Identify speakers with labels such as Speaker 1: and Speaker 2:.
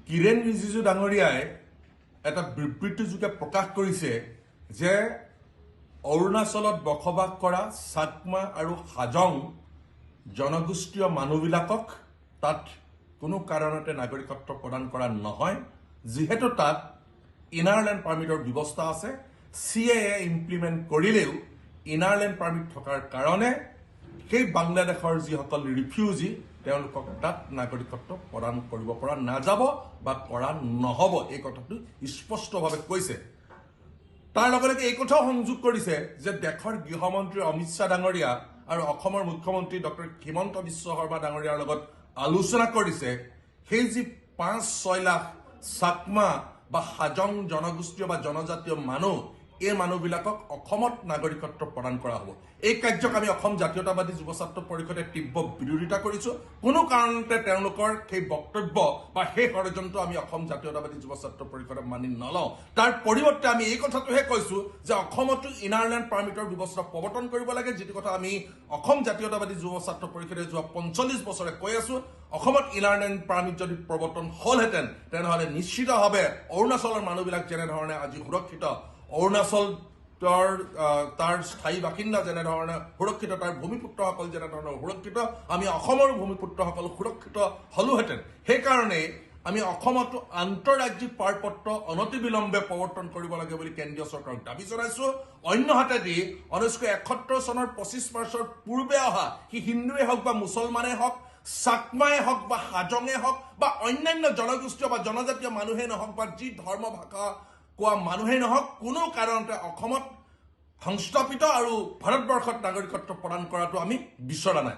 Speaker 1: কিৰেণ ৰিজিজু ডাঙৰীয়াই এটা বিবৃতিযোগে প্ৰকাশ কৰিছে যে অৰুণাচলত বসবাস কৰা চাকমা আৰু হাজং জনগোষ্ঠীয় মানুহবিলাকক তাত কোনো কাৰণতে নাগৰিকত্ব প্ৰদান কৰা নহয়, যিহেতু তাত ইনাৰলেণ্ড পাৰ্মিটৰ ব্যৱস্থা আছে। CAA ইমপ্লিমেণ্ট কৰিলেও ইনাৰলেণ্ড পাৰ্মিট থকাৰ কাৰণে সেই বাংলাদেশৰ যিসকল ৰিফিউজি তেওঁলোকক তাত নাগৰিকত্ব প্ৰদান কৰিব পৰা নাযাব বা কৰা নহ'ব, এই কথাটো স্পষ্টভাৱে কৈছে। তাৰ লগে লগে এই কথাও সংযোগ কৰিছে যে দেশৰ গৃহমন্ত্ৰী অমিত শ্বাহ ডাঙৰীয়া আৰু অসমৰ মুখ্যমন্ত্ৰী ডক্টৰ হিমন্ত বিশ্ব শৰ্মা ডাঙৰীয়াৰ লগত আলোচনা কৰিছে সেই যি 5-6 লাখ চাকমা বা হাজং জনগোষ্ঠীয় বা জনজাতীয় মানুহ, এই মানুহবিলাকক অসমত নাগৰিকত্ব প্ৰদান কৰা হ'ব। এই কাৰ্যক আমি অসম জাতীয়তাবাদী যুৱ ছাত্ৰ পৰিষদে তীব্ৰ বিৰোধিতা কৰিছো। কোনো কাৰণতে তেওঁলোকৰ সেই বক্তব্য বা সেই ষড়যন্ত্ৰ আমি অসম জাতীয়তাবাদী যুৱ ছাত্ৰ পৰিষদে মানি নলওঁ। তাৰ পৰিৱৰ্তে আমি এই কথাটোহে কৈছো যে অসমতো ইনাৰলেণ্ড পাৰ্মিটৰ ব্যৱস্থা প্ৰৱৰ্তন কৰিব লাগে, যিটো কথা আমি অসম জাতীয়তাবাদী যুৱ ছাত্ৰ পৰিষদে যোৱা 45 বছৰে কৈ আছো। অসমত ইনাৰলেণ্ড পাৰ্মিট যদি প্ৰৱৰ্তন হ'লহেঁতেন তেনেহ'লে নিশ্চিতভাৱে অৰুণাচলৰ মানুহবিলাক যেনেধৰণে আজি সুৰক্ষিত, অৰুণাচল তাৰ স্থায়ী বাসিন্দা যেনেধৰণে সুৰক্ষিত, তাৰ ভূমিপুত্ৰসকল যেনেধৰণে সুৰক্ষিত, আমি অসমৰ ভূমিপুত্ৰসকল সুৰক্ষিত হলোহেঁতেন। সেইকাৰণে আমি অসমতো আন্তঃৰাজ্যিক পাৰপত্ৰ অনতিবিলম্বে প্ৰৱৰ্তন কৰিব লাগে বুলি কেন্দ্ৰীয় চৰকাৰক দাবী জনাইছো। অন্যহাতেদি 1971 চনৰ 25 মাৰ্চৰ পূৰ্বে অহা সি হিন্দুৱে হওক বা মুছলমানেই হওক, চাকমাই হওক বা হাজঙে হওক বা অন্যান্য জনগোষ্ঠীয় বা জনজাতীয় মানুহেই নহওক বা যি ধৰ্ম ভাষা কোৱা মানুহেই নহওক, কোনো কাৰণতে অসমত সংস্থাপিত আৰু ভাৰতবৰ্ষত নাগৰিকত্ব প্ৰদান কৰাটো আমি বিচৰা নাই।